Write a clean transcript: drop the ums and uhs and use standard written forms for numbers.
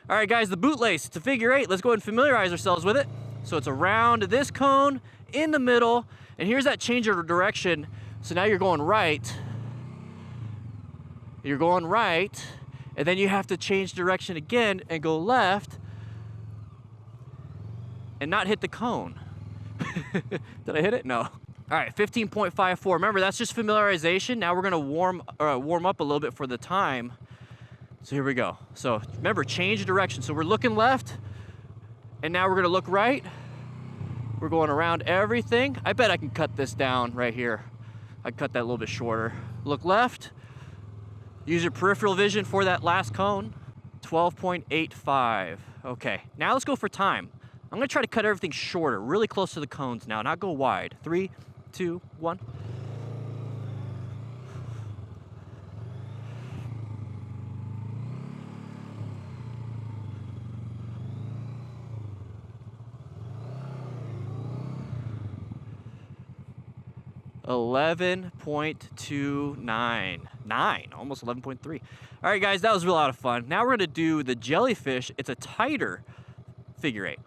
All right, guys, the bootlace, it's a figure 8. Let's go ahead and familiarize ourselves with it. So it's around this cone, in the middle, and here's that change of direction. So now you're going right. You're going right, and then you have to change direction again and go left and not hit the cone. Did I hit it? No. All right, 15.54. Remember, that's just familiarization. Now we're gonna warm up a little bit for the time. So here we go. So remember, change direction. So we're looking left, and now we're gonna look right. We're going around everything. I bet I can cut this down right here. I cut that a little bit shorter. Look left. Use your peripheral vision for that last cone. 12.85. Okay, now let's go for time. I'm gonna try to cut everything shorter, really close to the cones now, not go wide. 3, 2, 1. $11.29. Almost 11.3. All right, guys, that was a lot of fun. Now we're gonna do the jellyfish. It's a tighter figure 8.